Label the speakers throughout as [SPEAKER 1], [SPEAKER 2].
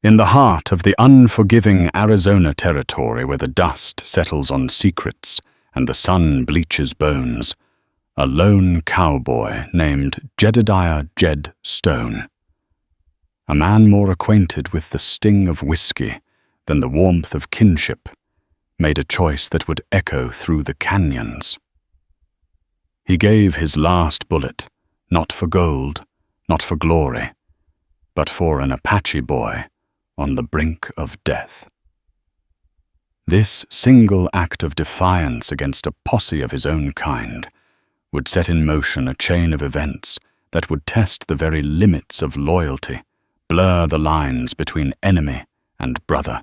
[SPEAKER 1] In the heart of the unforgiving Arizona territory where the dust settles on secrets and the sun bleaches bones, a lone cowboy named Jedediah Jed Stone, a man more acquainted with the sting of whiskey than the warmth of kinship, made a choice that would echo through the canyons. He gave his last bullet, not for gold, not for glory, but for an Apache boy on the brink of death. This single act of defiance against a posse of his own kind would set in motion a chain of events that would test the very limits of loyalty, blur the lines between enemy and brother,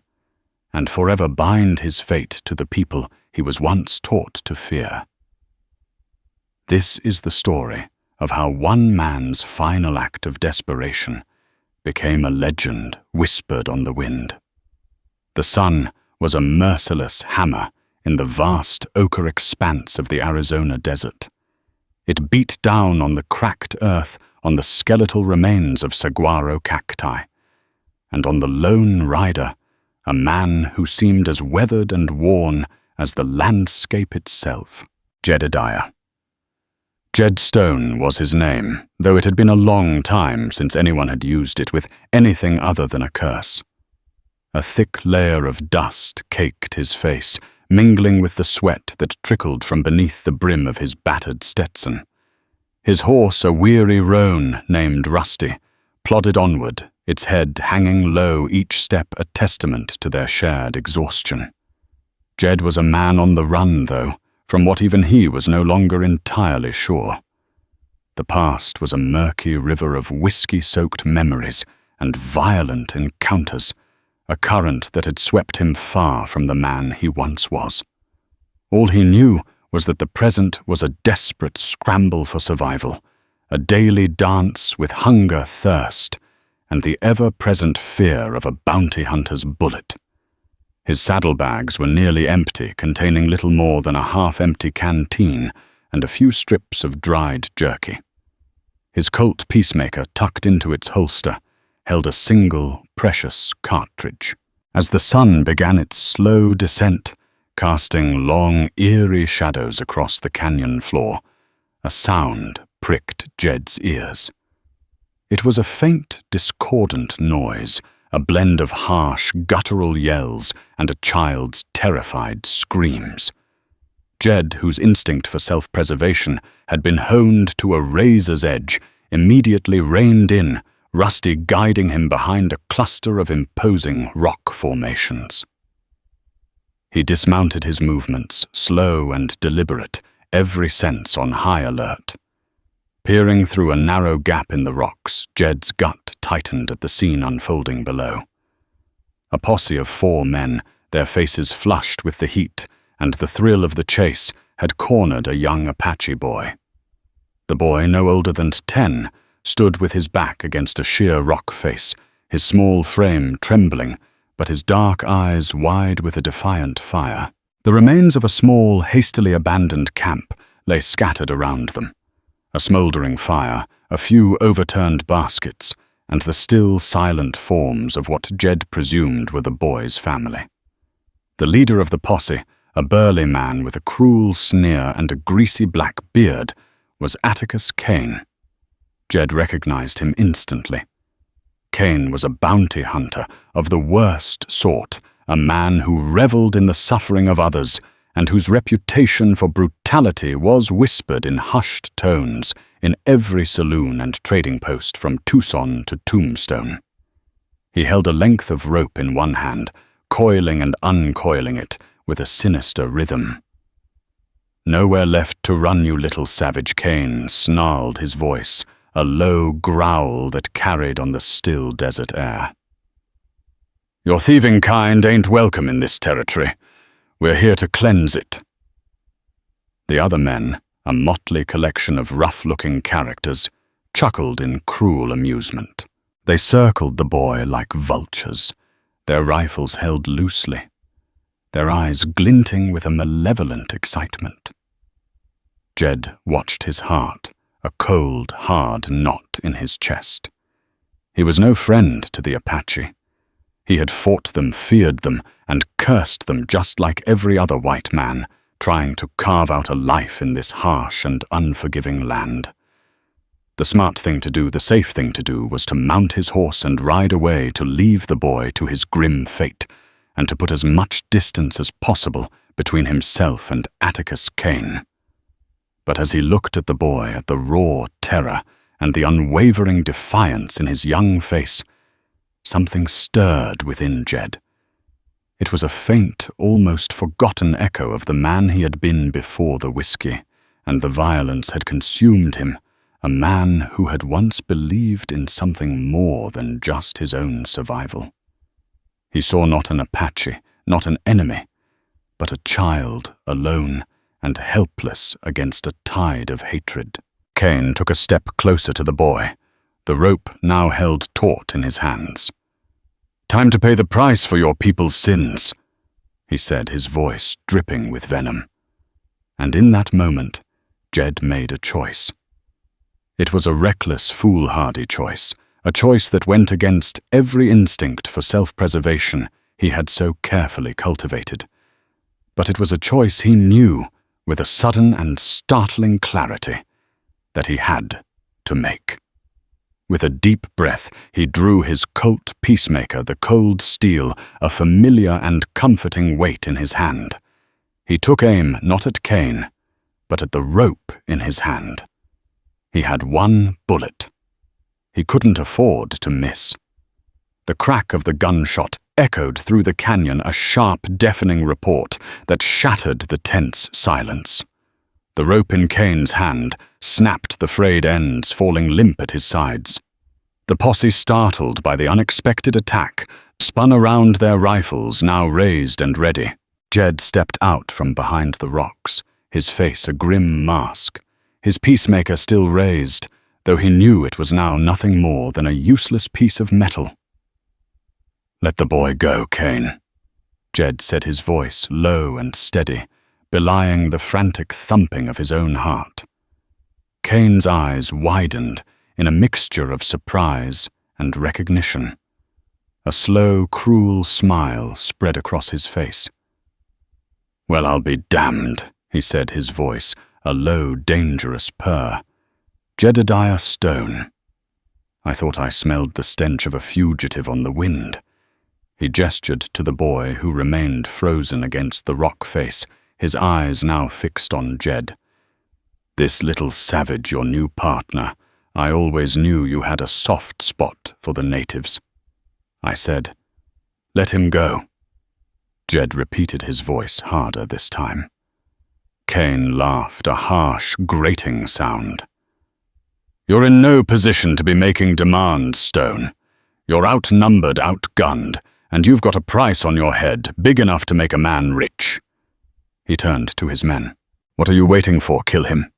[SPEAKER 1] and forever bind his fate to the people he was once taught to fear. This is the story of how one man's final act of desperation became a legend whispered on the wind. The sun was a merciless hammer in the vast ochre expanse of the Arizona desert. It beat down on the cracked earth on the skeletal remains of saguaro cacti, and on the lone rider, a man who seemed as weathered and worn as the landscape itself, Jedediah. Jed Stone was his name, though it had been a long time since anyone had used it with anything other than a curse. A thick layer of dust caked his face, mingling with the sweat that trickled from beneath the brim of his battered Stetson. His horse, a weary roan named Rusty, plodded onward, its head hanging low, each step a testament to their shared exhaustion. Jed was a man on the run, though, from what even he was no longer entirely sure. The past was a murky river of whiskey-soaked memories and violent encounters, a current that had swept him far from the man he once was. All he knew was that the present was a desperate scramble for survival, a daily dance with hunger, thirst, and the ever-present fear of a bounty hunter's bullet. His saddlebags were nearly empty, containing little more than a half-empty canteen and a few strips of dried jerky. His Colt Peacemaker, tucked into its holster, held a single, precious cartridge. As the sun began its slow descent, casting long, eerie shadows across the canyon floor, a sound pricked Jed's ears. It was a faint, discordant noise, a blend of harsh, guttural yells and a child's terrified screams. Jed, whose instinct for self-preservation had been honed to a razor's edge, immediately reined in, Rusty guiding him behind a cluster of imposing rock formations. He dismounted his movements, slow and deliberate, every sense on high alert. Peering through a narrow gap in the rocks, Jed's gut tightened at the scene unfolding below. A posse of 4 men, their faces flushed with the heat and the thrill of the chase, had cornered a young Apache boy. The boy, no older than 10, stood with his back against a sheer rock face, his small frame trembling, but his dark eyes wide with a defiant fire. The remains of a small, hastily abandoned camp lay scattered around them. A smouldering fire, a few overturned baskets, and the still silent forms of what Jed presumed were the boy's family. The leader of the posse, a burly man with a cruel sneer and a greasy black beard, was Atticus Kane. Jed recognized him instantly. Kane was a bounty hunter of the worst sort, a man who reveled in the suffering of others, and whose reputation for brutality was whispered in hushed tones in every saloon and trading post from Tucson to Tombstone. He held a length of rope in one hand, coiling and uncoiling it with a sinister rhythm. "Nowhere left to run, you little savage," Kane snarled his voice, a low growl that carried on the still desert air. "Your thieving kind ain't welcome in this territory. We're here to cleanse it." The other men, a motley collection of rough-looking characters, chuckled in cruel amusement. They circled the boy like vultures, their rifles held loosely, their eyes glinting with a malevolent excitement. Jed watched his heart, a cold, hard knot in his chest. He was no friend to the Apache. He had fought them, feared them, and cursed them just like every other white man, trying to carve out a life in this harsh and unforgiving land. The smart thing to do, the safe thing to do, was to mount his horse and ride away to leave the boy to his grim fate, and to put as much distance as possible between himself and Atticus Cain. But as he looked at the boy, at the raw terror and the unwavering defiance in his young face, something stirred within Jed. It was a faint, almost forgotten echo of the man he had been before the whiskey, and the violence had consumed him, a man who had once believed in something more than just his own survival. He saw not an Apache, not an enemy, but a child alone and helpless against a tide of hatred. Cain took a step closer to the boy, the rope now held taut in his hands. "Time to pay the price for your people's sins," he said, his voice dripping with venom. And in that moment, Jed made a choice. It was a reckless, foolhardy choice, a choice that went against every instinct for self-preservation he had so carefully cultivated. But it was a choice he knew, with a sudden and startling clarity, that he had to make. With a deep breath, he drew his Colt peacemaker, the cold steel, a familiar and comforting weight in his hand. He took aim not at Cain, but at the rope in his hand. He had one bullet. He couldn't afford to miss. The crack of the gunshot echoed through the canyon, a sharp, deafening report that shattered the tense silence. The rope in Cain's hand snapped, the frayed ends falling limp at his sides. The posse, startled by the unexpected attack, spun around their rifles, now raised and ready. Jed stepped out from behind the rocks, his face a grim mask, his peacemaker still raised, though he knew it was now nothing more than a useless piece of metal. "Let the boy go, Cain," Jed said, his voice low and steady, belying the frantic thumping of his own heart. Cain's eyes widened in a mixture of surprise and recognition. A slow, cruel smile spread across his face. "Well, I'll be damned," he said, his voice a low, dangerous purr. "Jedediah Stone. I thought I smelled the stench of a fugitive on the wind." He gestured to the boy, who remained frozen against the rock face, his eyes now fixed on Jed. "This little savage, your new partner, I always knew you had a soft spot for the natives." I said, "Let him go." Jed repeated, his voice harder this time. Cain laughed, a harsh, grating sound. "You're in no position to be making demands, Stone. You're outnumbered, outgunned, and you've got a price on your head big enough to make a man rich." He turned to his men. "What are you waiting for? Kill him."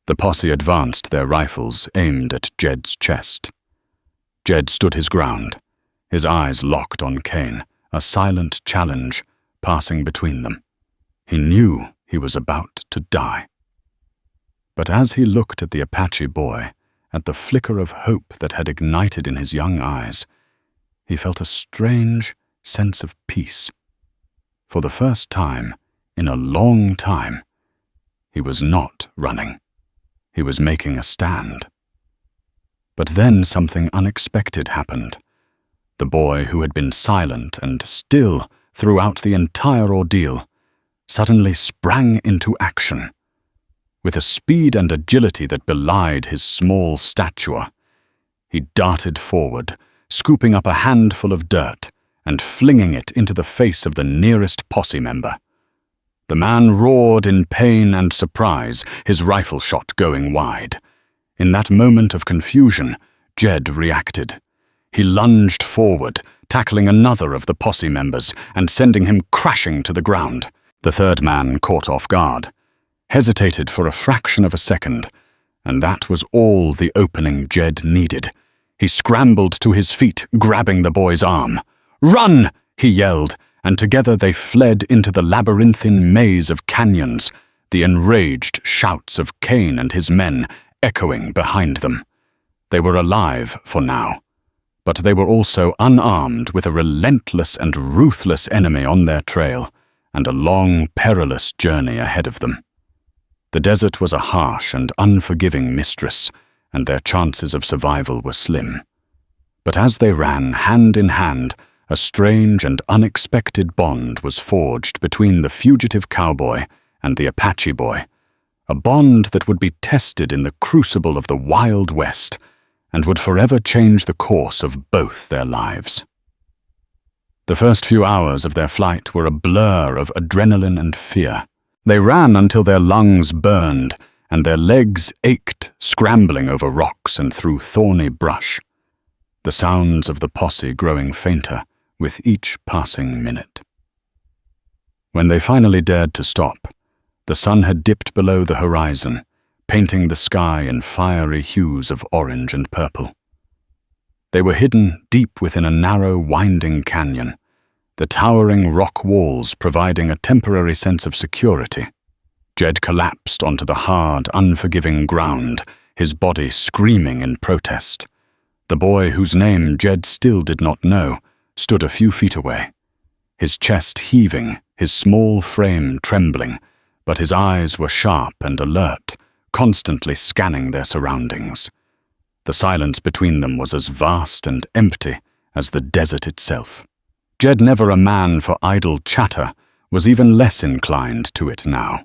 [SPEAKER 1] The posse advanced, their rifles aimed at Jed's chest. Jed stood his ground, his eyes locked on Cain, a silent challenge passing between them. He knew he was about to die. But as he looked at the Apache boy, at the flicker of hope that had ignited in his young eyes, he felt a strange sense of peace. For the first time, in a long time, he was not running. He was making a stand. But then something unexpected happened. The boy, who had been silent and still throughout the entire ordeal, suddenly sprang into action. With a speed and agility that belied his small stature, he darted forward, scooping up a handful of dirt and flinging it into the face of the nearest posse member. The man roared in pain and surprise, his rifle shot going wide. In that moment of confusion, Jed reacted. He lunged forward, tackling another of the posse members and sending him crashing to the ground. The third man, caught off guard, hesitated for a fraction of a second, and that was all the opening Jed needed. He scrambled to his feet, grabbing the boy's arm. "Run!" he yelled, and together they fled into the labyrinthine maze of canyons, the enraged shouts of Cain and his men echoing behind them. They were alive for now, But they were also unarmed, with a relentless and ruthless enemy on their trail, and a long, perilous journey ahead of them. The desert was a harsh and unforgiving mistress, and their chances of survival were slim. But as they ran hand in hand, a strange and unexpected bond was forged between the fugitive cowboy and the Apache boy, a bond that would be tested in the crucible of the Wild West and would forever change the course of both their lives. The first few hours of their flight were a blur of adrenaline and fear. They ran until their lungs burned and their legs ached, scrambling over rocks and through thorny brush, the sounds of the posse growing fainter with each passing minute. When they finally dared to stop, the sun had dipped below the horizon, painting the sky in fiery hues of orange and purple. They were hidden deep within a narrow, winding canyon, the towering rock walls providing a temporary sense of security. Jed collapsed onto the hard, unforgiving ground, his body screaming in protest. The boy, whose name Jed still did not know, stood a few feet away, his chest heaving, his small frame trembling, but his eyes were sharp and alert, constantly scanning their surroundings. The silence between them was as vast and empty as the desert itself. Jed, never a man for idle chatter, was even less inclined to it now.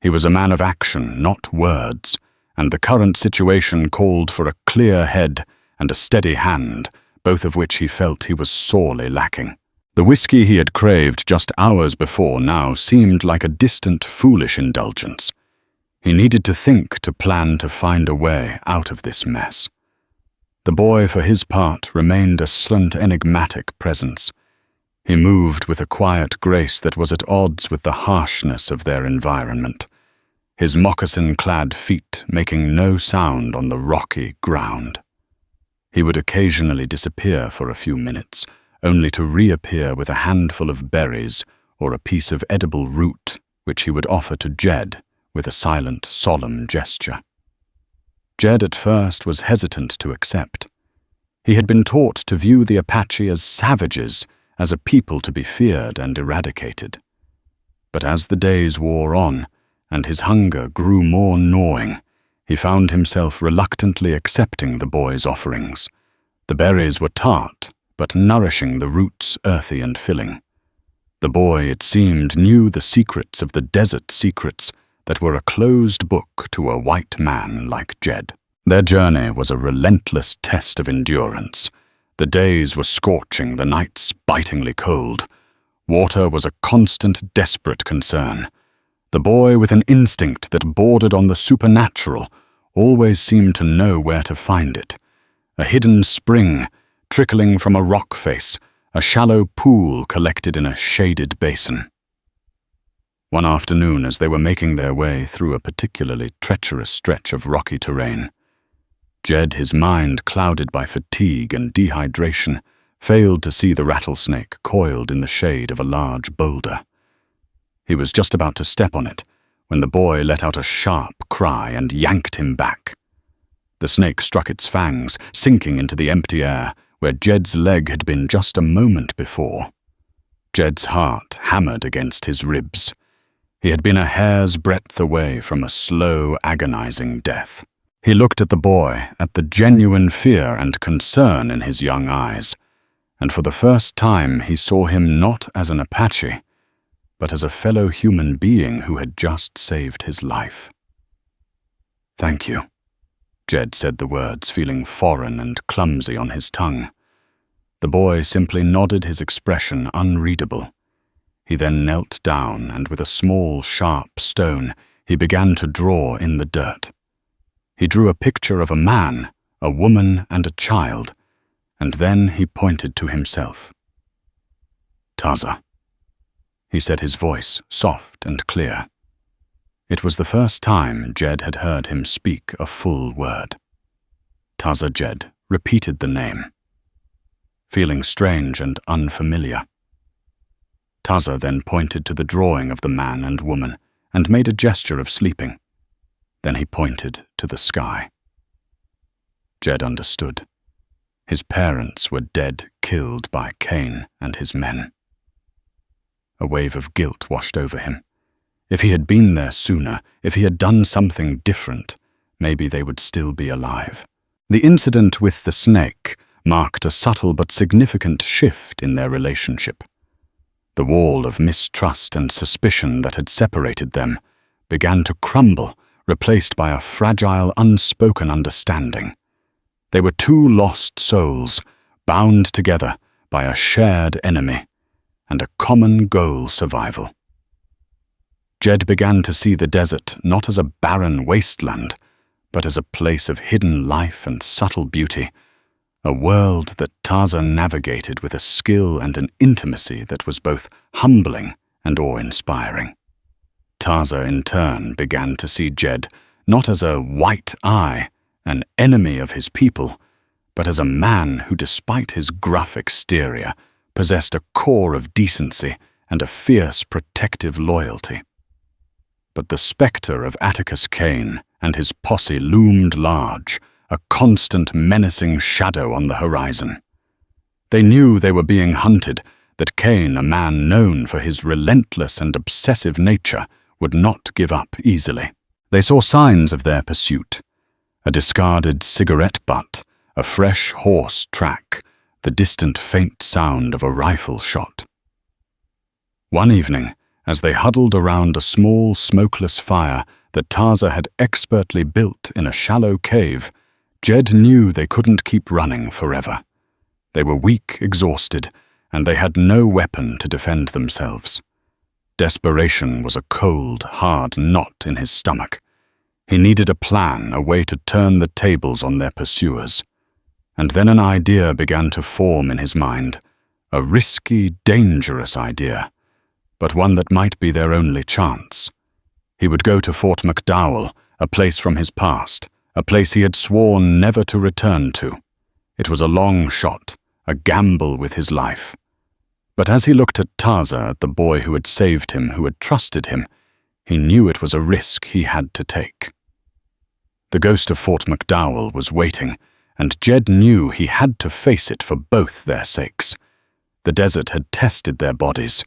[SPEAKER 1] He was a man of action, not words, and the current situation called for a clear head and a steady hand, both of which he felt he was sorely lacking. The whiskey he had craved just hours before now seemed like a distant, foolish indulgence. He needed to think, to plan, to find a way out of this mess. The boy, for his part, remained a slant, enigmatic presence. He moved with a quiet grace that was at odds with the harshness of their environment, his moccasin-clad feet making no sound on the rocky ground. He would occasionally disappear for a few minutes, only to reappear with a handful of berries or a piece of edible root, which he would offer to Jed with a silent, solemn gesture. Jed at first was hesitant to accept. He had been taught to view the Apache as savages, as a people to be feared and eradicated. But as the days wore on, and his hunger grew more gnawing, he found himself reluctantly accepting the boy's offerings. The berries were tart, but nourishing, the roots earthy and filling. The boy, it seemed, knew the secrets of the desert secrets that were a closed book to a white man like Jed. Their journey was a relentless test of endurance. The days were scorching, the nights bitingly cold. Water was a constant, desperate concern. The boy, with an instinct that bordered on the supernatural, always seemed to know where to find it. A hidden spring, trickling from a rock face, a shallow pool collected in a shaded basin. One afternoon, as they were making their way through a particularly treacherous stretch of rocky terrain, Jed, his mind clouded by fatigue and dehydration, failed to see the rattlesnake coiled in the shade of a large boulder. He was just about to step on it when the boy let out a sharp cry and yanked him back. The snake struck its fangs, sinking into the empty air, where Jed's leg had been just a moment before. Jed's heart hammered against his ribs. He had been a hair's breadth away from a slow, agonizing death. He looked at the boy, at the genuine fear and concern in his young eyes, and for the first time he saw him not as an Apache, but as a fellow human being who had just saved his life. "Thank you," Jed said the words, feeling foreign and clumsy on his tongue. The boy simply nodded, his expression unreadable. He then knelt down, and with a small, sharp stone, he began to draw in the dirt. He drew a picture of a man, a woman, and a child, and then he pointed to himself. "Taza," he said, his voice soft and clear. It was the first time Jed had heard him speak a full word. Taza Jed repeated the name, feeling strange and unfamiliar. Taza then pointed to the drawing of the man and woman and made a gesture of sleeping. Then he pointed to the sky. Jed understood. His parents were dead, killed by Cain and his men. A wave of guilt washed over him. If he had been there sooner, if he had done something different, maybe they would still be alive. The incident with the snake marked a subtle but significant shift in their relationship. The wall of mistrust and suspicion that had separated them began to crumble, replaced by a fragile, unspoken understanding. They were two lost souls, bound together by a shared enemy and a common goal: survival. Jed began to see the desert not as a barren wasteland, but as a place of hidden life and subtle beauty, a world that Tarzan navigated with a skill and an intimacy that was both humbling and awe-inspiring. Tarzan, in turn, began to see Jed not as a white eye, an enemy of his people, but as a man who, despite his gruff exterior, possessed a core of decency and a fierce protective loyalty. But the specter of Atticus Cain and his posse loomed large, a constant menacing shadow on the horizon. They knew they were being hunted, that Cain, a man known for his relentless and obsessive nature, would not give up easily. They saw signs of their pursuit: a discarded cigarette butt, a fresh horse track, the distant faint sound of a rifle shot. One evening, as they huddled around a small, smokeless fire that Tarzan had expertly built in a shallow cave, Jed knew they couldn't keep running forever. They were weak, exhausted, and they had no weapon to defend themselves. Desperation was a cold, hard knot in his stomach. He needed a plan, a way to turn the tables on their pursuers. And then an idea began to form in his mind, a risky, dangerous idea, but one that might be their only chance. He would go to Fort McDowell, a place from his past, a place he had sworn never to return to. It was a long shot, a gamble with his life. But as he looked at Tarzan, at the boy who had saved him, who had trusted him, he knew it was a risk he had to take. The ghost of Fort McDowell was waiting, and Jed knew he had to face it for both their sakes. The desert had tested their bodies.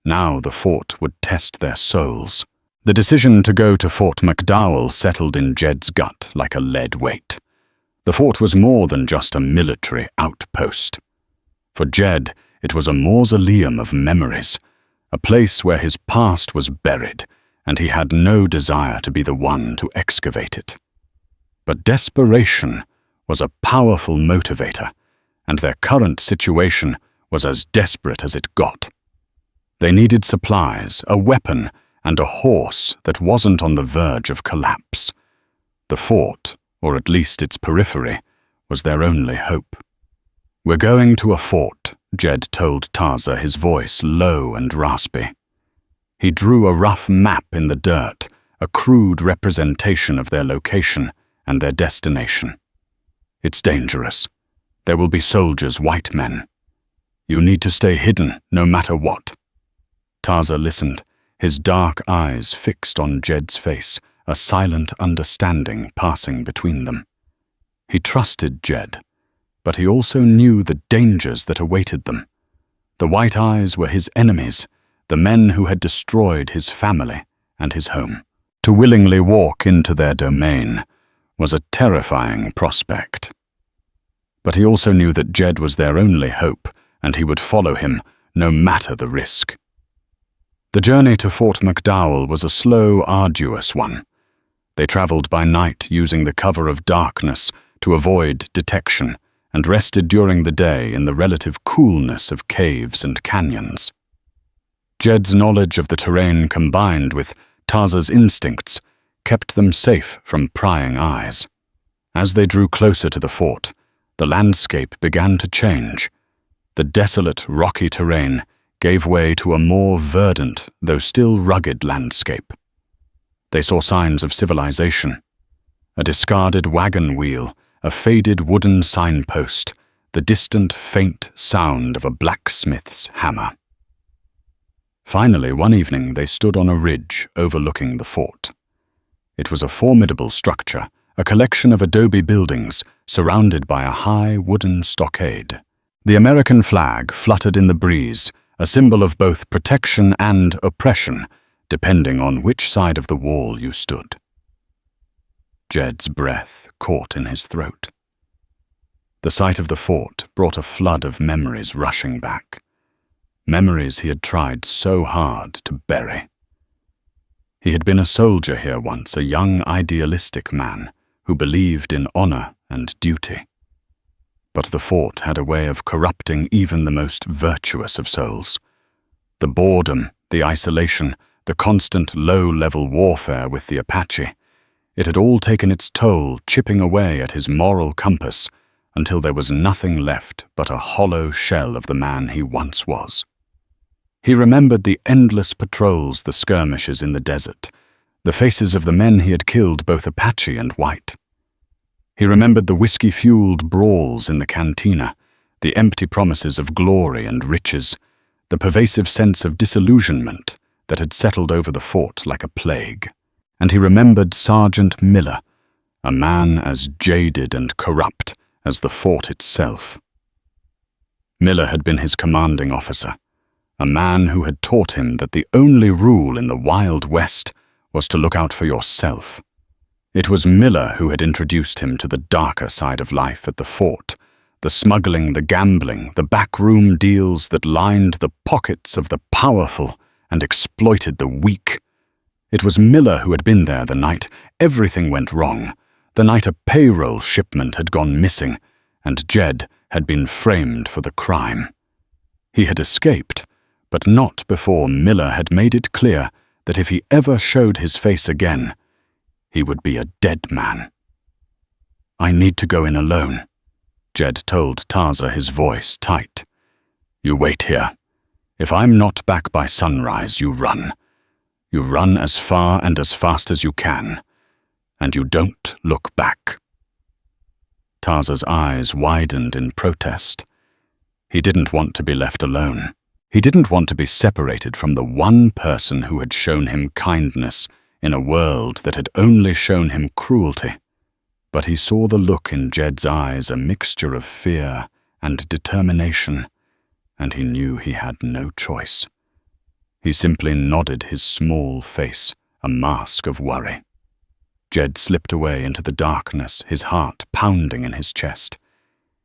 [SPEAKER 1] Now the fort would test their souls. The decision to go to Fort McDowell settled in Jed's gut like a lead weight. The fort was more than just a military outpost. For Jed, it was a mausoleum of memories, a place where his past was buried, and he had no desire to be the one to excavate it. But desperation was a powerful motivator, and their current situation was as desperate as it got. They needed supplies, a weapon, and a horse that wasn't on the verge of collapse. The fort, or at least its periphery, was their only hope. "We're going to a fort," Jed told Tarzan, his voice low and raspy. He drew a rough map in the dirt, a crude representation of their location and their destination. "It's dangerous. There will be soldiers, white men. You need to stay hidden, no matter what." Tarzan listened, his dark eyes fixed on Jed's face, a silent understanding passing between them. He trusted Jed, but he also knew the dangers that awaited them. The white eyes were his enemies, the men who had destroyed his family and his home. To willingly walk into their domain was a terrifying prospect. But he also knew that Jed was their only hope, and he would follow him, no matter the risk. The journey to Fort McDowell was a slow, arduous one. They traveled by night using the cover of darkness to avoid detection, and rested during the day in the relative coolness of caves and canyons. Jed's knowledge of the terrain combined with Tarzan's instincts kept them safe from prying eyes. As they drew closer to the fort, the landscape began to change. The desolate, rocky terrain gave way to a more verdant, though still rugged landscape. They saw signs of civilization: a discarded wagon wheel, a faded wooden signpost, the distant, faint sound of a blacksmith's hammer. Finally, one evening, they stood on a ridge overlooking the fort. It was a formidable structure, a collection of adobe buildings surrounded by a high wooden stockade. The American flag fluttered in the breeze, a symbol of both protection and oppression, depending on which side of the wall you stood. Jed's breath caught in his throat. The sight of the fort brought a flood of memories rushing back. Memories he had tried so hard to bury. He had been a soldier here once, a young idealistic man who believed in honor and duty. But the fort had a way of corrupting even the most virtuous of souls. The boredom, the isolation, the constant low-level warfare with the Apache, it had all taken its toll, chipping away at his moral compass until there was nothing left but a hollow shell of the man he once was. He remembered the endless patrols, the skirmishes in the desert, the faces of the men he had killed, both Apache and white. He remembered the whiskey-fueled brawls in the cantina, the empty promises of glory and riches, the pervasive sense of disillusionment that had settled over the fort like a plague. And he remembered Sergeant Miller, a man as jaded and corrupt as the fort itself. Miller had been his commanding officer, a man who had taught him that the only rule in the Wild West was to look out for yourself. It was Miller who had introduced him to the darker side of life at the fort, the smuggling, the gambling, the backroom deals that lined the pockets of the powerful and exploited the weak. It was Miller who had been there the night everything went wrong, the night a payroll shipment had gone missing, and Jed had been framed for the crime. He had escaped, but not before Miller had made it clear that if he ever showed his face again, he would be a dead man. "I need to go in alone," Jed told Taza, his voice tight. "You wait here. If I'm not back by sunrise, you run. You run as far and as fast as you can, and you don't look back." Taza's eyes widened in protest. He didn't want to be left alone. He didn't want to be separated from the one person who had shown him kindness in a world that had only shown him cruelty. But he saw the look in Jed's eyes, a mixture of fear and determination, and he knew he had no choice. He simply nodded his small face, a mask of worry. Jed slipped away into the darkness, his heart pounding in his chest.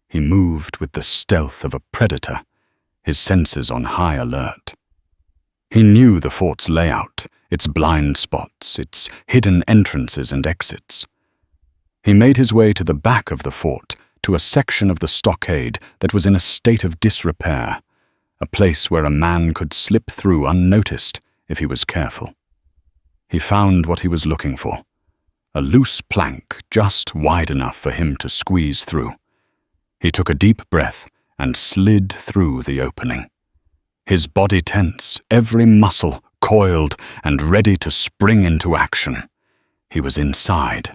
[SPEAKER 1] He moved with the stealth of a predator, his senses on high alert. He knew the fort's layout, its blind spots, its hidden entrances and exits. He made his way to the back of the fort, to a section of the stockade that was in a state of disrepair, a place where a man could slip through unnoticed if he was careful. He found what he was looking for, a loose plank just wide enough for him to squeeze through. He took a deep breath and slid through the opening. His body tense, every muscle coiled and ready to spring into action. He was inside.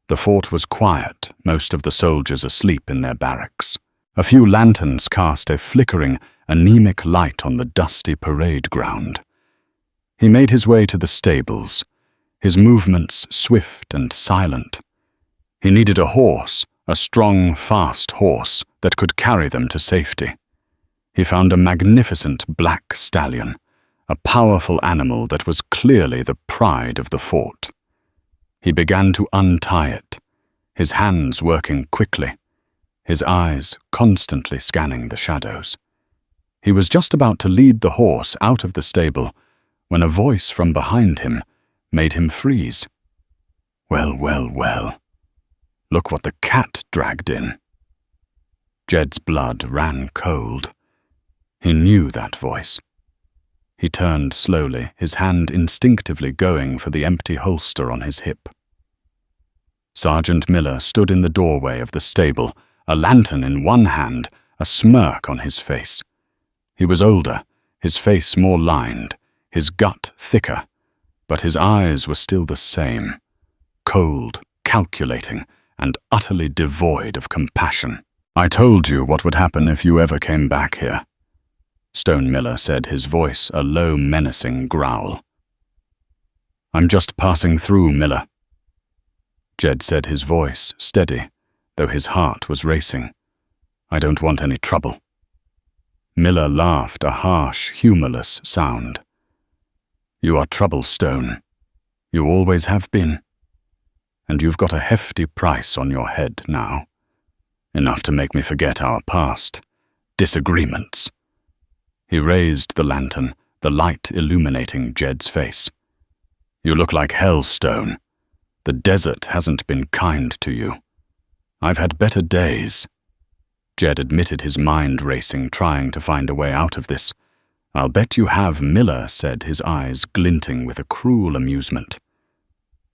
[SPEAKER 1] The fort was quiet, most of the soldiers asleep in their barracks. A few lanterns cast a flickering, anemic light on the dusty parade ground. He made his way to the stables, his movements swift and silent. He needed a horse, a strong, fast horse that could carry them to safety. He found a magnificent black stallion, a powerful animal that was clearly the pride of the fort. He began to untie it, his hands working quickly, his eyes constantly scanning the shadows. He was just about to lead the horse out of the stable when a voice from behind him made him freeze. Well, well, well. Look what the cat dragged in. Jed's blood ran cold. He knew that voice. He turned slowly, his hand instinctively going for the empty holster on his hip. Sergeant Miller stood in the doorway of the stable, a lantern in one hand, a smirk on his face. He was older, his face more lined, his gut thicker, but his eyes were still the same, cold, calculating, and utterly devoid of compassion. "I told you what would happen if you ever came back here," Stone Miller said, his voice a low, menacing growl. "I'm just passing through, Miller." Jed said, his voice steady, though his heart was racing. "I don't want any trouble." Miller laughed, a harsh, humorless sound. "You are trouble, Stone. You always have been. And you've got a hefty price on your head now. Enough to make me forget our past disagreements." He raised the lantern, the light illuminating Jed's face. "You look like hell, Stone. The desert hasn't been kind to you. I've had better days." Jed admitted his mind racing, trying to find a way out of this. "I'll bet you have," Miller said, his eyes glinting with a cruel amusement.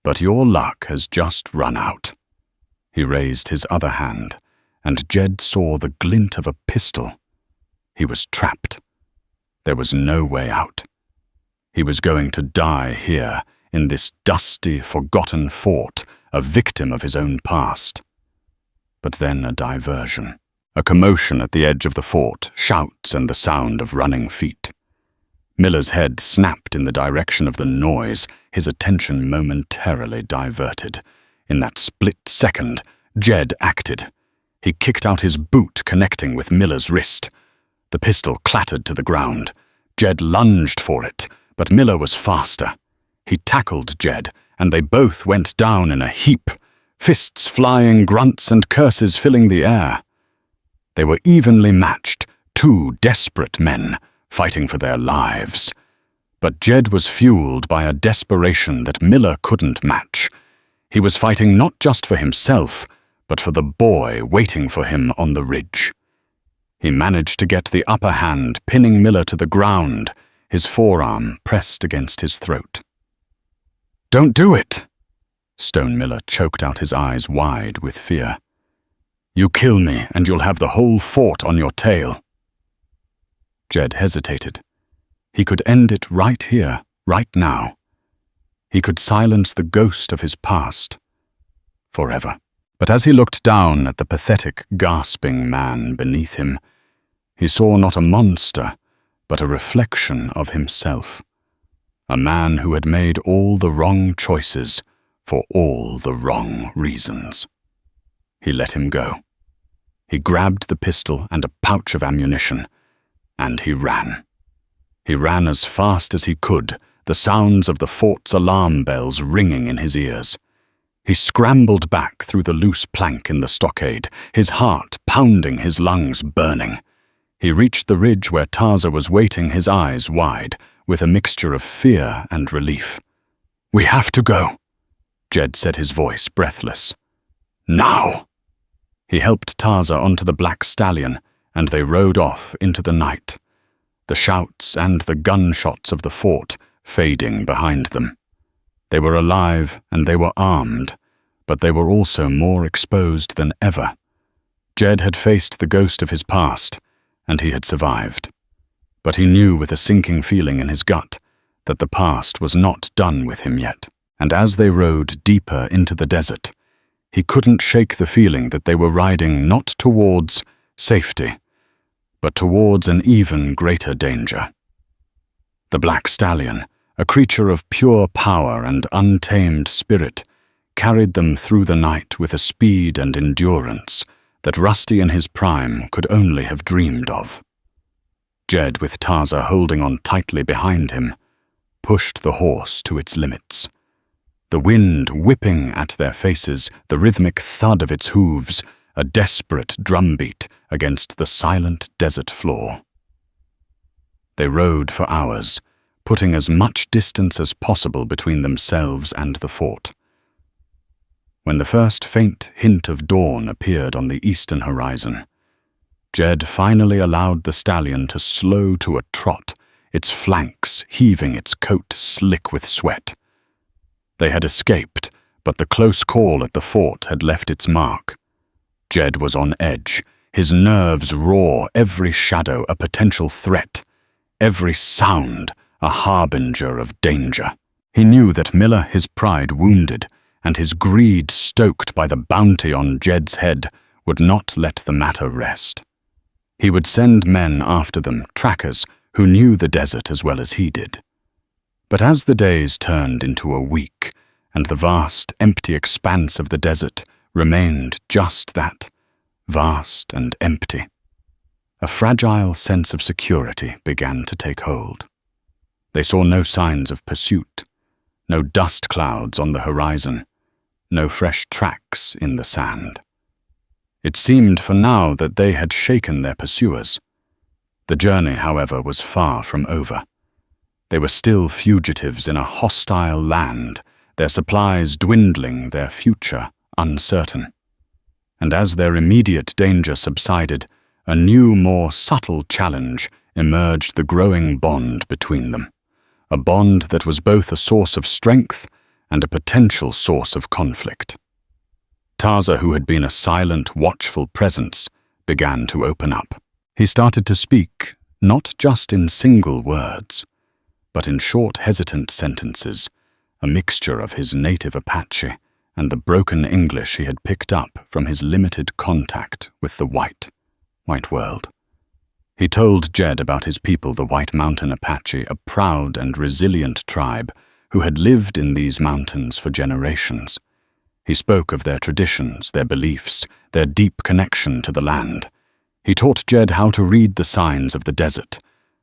[SPEAKER 1] "But your luck has just run out." He raised his other hand, and Jed saw the glint of a pistol. He was trapped. There was no way out. He was going to die here, in this dusty, forgotten fort, a victim of his own past. But then a diversion. A commotion at the edge of the fort, shouts and the sound of running feet. Miller's head snapped in the direction of the noise, his attention momentarily diverted. In that split second, Jed acted. He kicked out his boot, connecting with Miller's wrist. The pistol clattered to the ground. Jed lunged for it, but Miller was faster. He tackled Jed, and they both went down in a heap, fists flying, grunts and curses filling the air. They were evenly matched, two desperate men, fighting for their lives. But Jed was fueled by a desperation that Miller couldn't match. He was fighting not just for himself, but for the boy waiting for him on the ridge. He managed to get the upper hand, pinning Miller to the ground, his forearm pressed against his throat. "Don't do it!" Stone Miller choked out, his eyes wide with fear. "You kill me, and you'll have the whole fort on your tail." Jed hesitated. He could end it right here, right now. He could silence the ghost of his past. Forever. But as he looked down at the pathetic, gasping man beneath him, he saw not a monster, but a reflection of himself. A man who had made all the wrong choices for all the wrong reasons. He let him go. He grabbed the pistol and a pouch of ammunition, and he ran. He ran as fast as he could, the sounds of the fort's alarm bells ringing in his ears. He scrambled back through the loose plank in the stockade, his heart pounding, his lungs burning. He reached the ridge where Taza was waiting, his eyes wide, with a mixture of fear and relief. "We have to go," Jed said, his voice breathless. "Now!" He helped Taza onto the black stallion, and they rode off into the night, the shouts and the gunshots of the fort fading behind them. They were alive and they were armed, but they were also more exposed than ever. Jed had faced the ghost of his past, and he had survived. But he knew with a sinking feeling in his gut that the past was not done with him yet. And as they rode deeper into the desert, he couldn't shake the feeling that they were riding not towards safety, but towards an even greater danger. The black stallion, a creature of pure power and untamed spirit, carried them through the night with a speed and endurance that Rusty in his prime could only have dreamed of. Jed, with Taza holding on tightly behind him, pushed the horse to its limits. The wind whipping at their faces, the rhythmic thud of its hooves, a desperate drumbeat against the silent desert floor. They rode for hours, putting as much distance as possible between themselves and the fort. When the first faint hint of dawn appeared on the eastern horizon, Jed finally allowed the stallion to slow to a trot, its flanks heaving, its coat slick with sweat. They had escaped, but the close call at the fort had left its mark. Jed was on edge, his nerves raw, every shadow a potential threat, every sound a harbinger of danger. He knew that Miller, his pride wounded, and his greed stoked by the bounty on Jed's head, would not let the matter rest. He would send men after them, trackers who knew the desert as well as he did. But as the days turned into a week, and the vast, empty expanse of the desert remained just that, vast and empty. A fragile sense of security began to take hold. They saw no signs of pursuit, no dust clouds on the horizon, no fresh tracks in the sand. It seemed for now that they had shaken their pursuers. The journey, however, was far from over. They were still fugitives in a hostile land, their supplies dwindling, their future uncertain. And as their immediate danger subsided, a new, more subtle challenge emerged, the growing bond between them, a bond that was both a source of strength and a potential source of conflict. Taza, who had been a silent, watchful presence, began to open up. He started to speak, not just in single words, but in short, hesitant sentences, a mixture of his native Apache and the broken English he had picked up from his limited contact with the white world. He told Jed about his people, the White Mountain Apache, a proud and resilient tribe who had lived in these mountains for generations. He spoke of their traditions, their beliefs, their deep connection to the land. He taught Jed how to read the signs of the desert,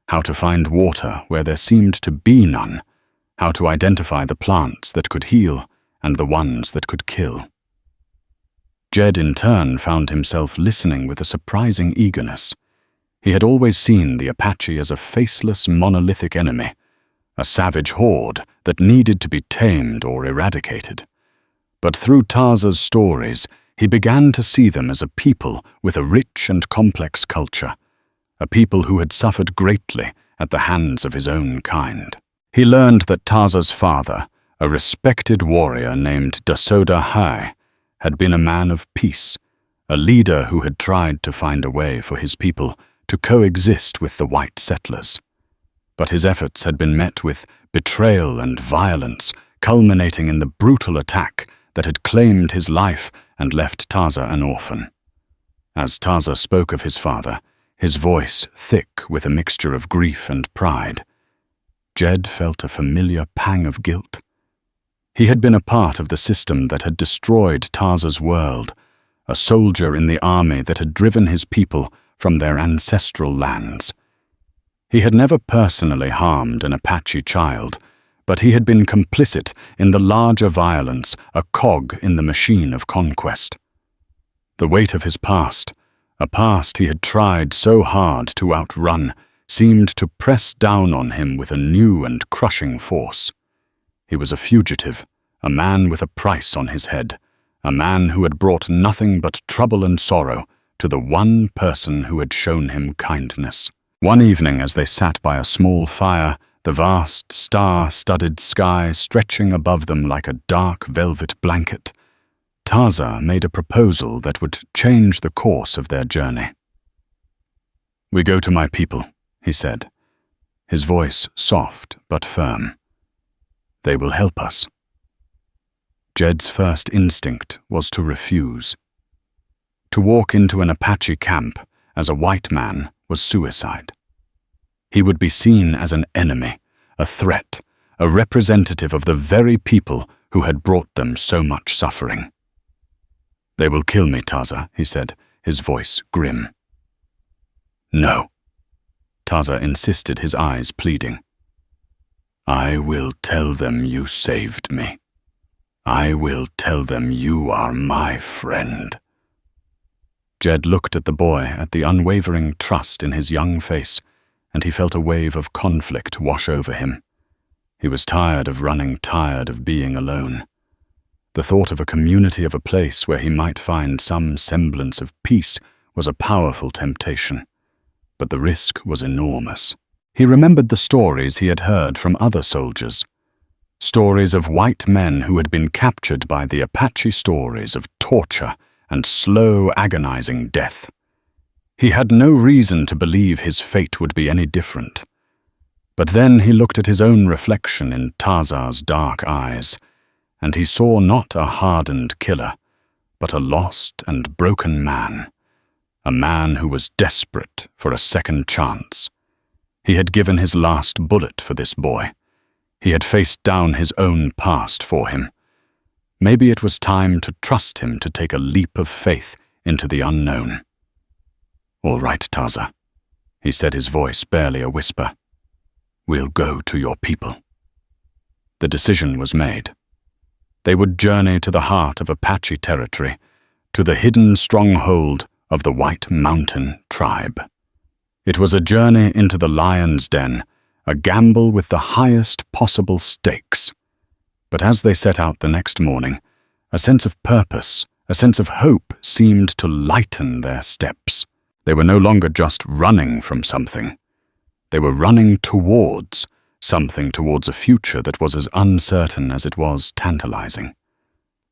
[SPEAKER 1] how to find water where there seemed to be none, how to identify the plants that could heal and the ones that could kill. Jed, in turn, found himself listening with a surprising eagerness. He had always seen the Apache as a faceless, monolithic enemy, a savage horde that needed to be tamed or eradicated. But through Taza's stories, he began to see them as a people with a rich and complex culture, a people who had suffered greatly at the hands of his own kind. He learned that Taza's father, a respected warrior named Dasoda Hai, had been a man of peace, a leader who had tried to find a way for his people to coexist with the white settlers. But his efforts had been met with betrayal and violence, culminating in the brutal attack that had claimed his life and left Taza an orphan. As Taza spoke of his father, his voice thick with a mixture of grief and pride, Jed felt a familiar pang of guilt. He had been a part of the system that had destroyed Taza's world, a soldier in the army that had driven his people from their ancestral lands. He had never personally harmed an Apache child, but he had been complicit in the larger violence, a cog in the machine of conquest. The weight of his past, a past he had tried so hard to outrun, seemed to press down on him with a new and crushing force. He was a fugitive, a man with a price on his head, a man who had brought nothing but trouble and sorrow to the one person who had shown him kindness. One evening, as they sat by a small fire, the vast, star-studded sky stretching above them like a dark velvet blanket, Taza made a proposal that would change the course of their journey. "We go to my people," he said, his voice soft but firm. "They will help us." Jed's first instinct was to refuse. To walk into an Apache camp as a white man was suicide. He would be seen as an enemy, a threat, a representative of the very people who had brought them so much suffering. "They will kill me, Taza," he said, his voice grim. "No," Taza insisted, his eyes pleading. "I will tell them you saved me. I will tell them you are my friend." Jed looked at the boy, at the unwavering trust in his young face, and he felt a wave of conflict wash over him. He was tired of running, tired of being alone. The thought of a community, of a place where he might find some semblance of peace, was a powerful temptation. But the risk was enormous. He remembered the stories he had heard from other soldiers. Stories of white men who had been captured by the Apache, stories of torture and slow, agonizing death. He had no reason to believe his fate would be any different. But then he looked at his own reflection in Taza's dark eyes, and he saw not a hardened killer, but a lost and broken man, a man who was desperate for a second chance. He had given his last bullet for this boy. He had faced down his own past for him, Maybe it was time to trust him to take a leap of faith into the unknown. "All right, Taza," he said, his voice barely a whisper. "We'll go to your people." The decision was made. They would journey to the heart of Apache territory, to the hidden stronghold of the White Mountain tribe. It was a journey into the lion's den, a gamble with the highest possible stakes. But as they set out the next morning, a sense of purpose, a sense of hope seemed to lighten their steps. They were no longer just running from something. They were running towards something, towards a future that was as uncertain as it was tantalizing.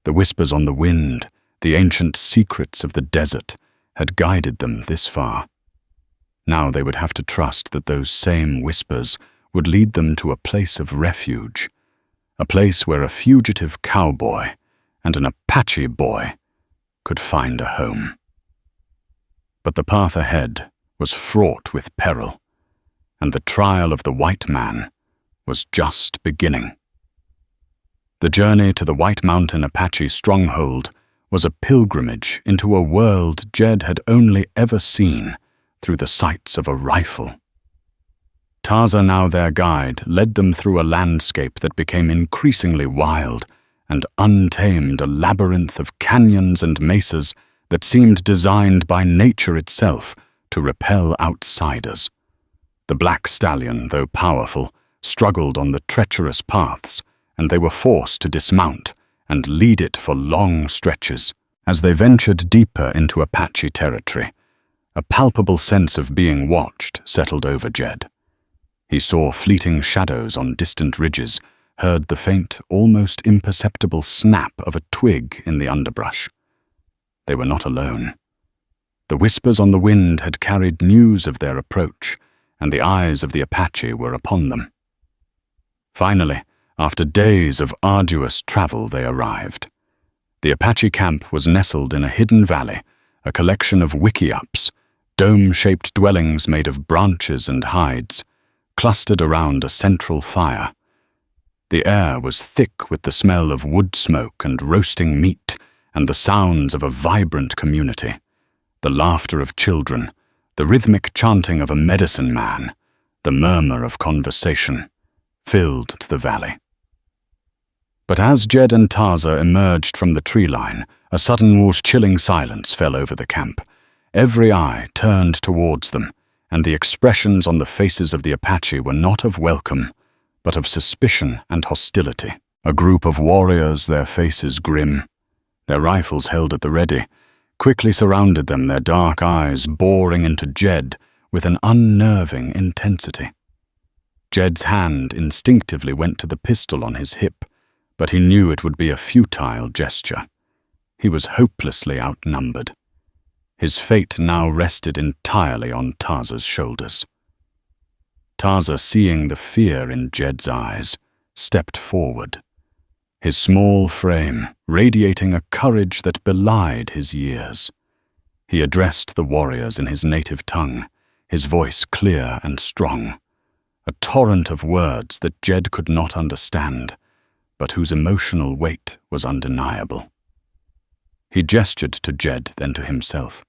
[SPEAKER 1] The whispers on the wind, the ancient secrets of the desert, had guided them this far. Now they would have to trust that those same whispers would lead them to a place of refuge, a place where a fugitive cowboy and an Apache boy could find a home. But the path ahead was fraught with peril, and the trial of the white man was just beginning. The journey to the White Mountain Apache stronghold was a pilgrimage into a world Jed had only ever seen through the sights of a rifle. Taza, now their guide, led them through a landscape that became increasingly wild and untamed, a labyrinth of canyons and mesas that seemed designed by nature itself to repel outsiders. The black stallion, though powerful, struggled on the treacherous paths, and they were forced to dismount and lead it for long stretches. As they ventured deeper into Apache territory, a palpable sense of being watched settled over Jed. He saw fleeting shadows on distant ridges, heard the faint, almost imperceptible snap of a twig in the underbrush. They were not alone. The whispers on the wind had carried news of their approach, and the eyes of the Apache were upon them. Finally, after days of arduous travel, they arrived. The Apache camp was nestled in a hidden valley, a collection of wickiups, dome-shaped dwellings made of branches and hides, clustered around a central fire. The air was thick with the smell of wood smoke and roasting meat, and the sounds of a vibrant community. The laughter of children, the rhythmic chanting of a medicine man, the murmur of conversation, filled the valley. But as Jed and Taza emerged from the tree line, a sudden chilling silence fell over the camp. Every eye turned towards them, and the expressions on the faces of the Apache were not of welcome, but of suspicion and hostility. A group of warriors, their faces grim, their rifles held at the ready, quickly surrounded them, their dark eyes boring into Jed with an unnerving intensity. Jed's hand instinctively went to the pistol on his hip, but he knew it would be a futile gesture. He was hopelessly outnumbered. His fate now rested entirely on Taza's shoulders. Taza, seeing the fear in Jed's eyes, stepped forward, his small frame radiating a courage that belied his years. He addressed the warriors in his native tongue, his voice clear and strong, a torrent of words that Jed could not understand, but whose emotional weight was undeniable. He gestured to Jed, then to himself,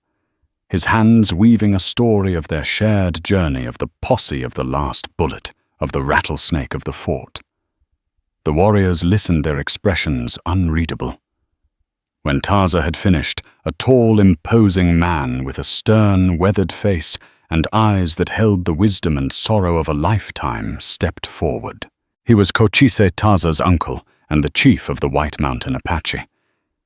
[SPEAKER 1] his hands weaving a story of their shared journey, of the posse of the last bullet, of the rattlesnake of the fort. The warriors listened, their expressions unreadable. When Taza had finished, a tall, imposing man with a stern, weathered face and eyes that held the wisdom and sorrow of a lifetime stepped forward. He was Cochise, Taza's uncle, and the chief of the White Mountain Apache.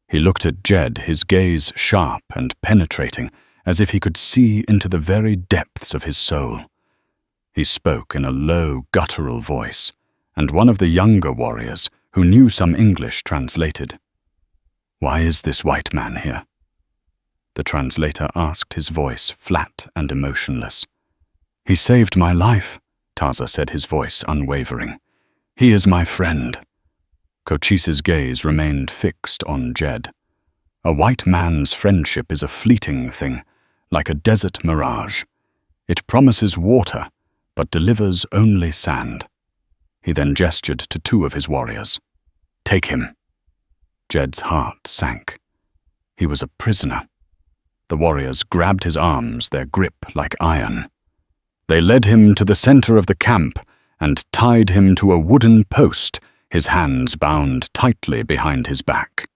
[SPEAKER 1] He looked at Jed, his gaze sharp and penetrating, as if he could see into the very depths of his soul. He spoke in a low, guttural voice, and one of the younger warriors, who knew some English, translated. "Why is this white man here?" The translator asked, his voice flat and emotionless. "He saved my life," Taza said, his voice unwavering. "He is my friend." Cochise's gaze remained fixed on Jed. A white man's friendship is a fleeting thing, like a desert mirage. It promises water, but delivers only sand. He then gestured to two of his warriors. "Take him." Jed's heart sank. He was a prisoner. The warriors grabbed his arms, their grip like iron. They led him to the center of the camp and tied him to a wooden post, his hands bound tightly behind his back.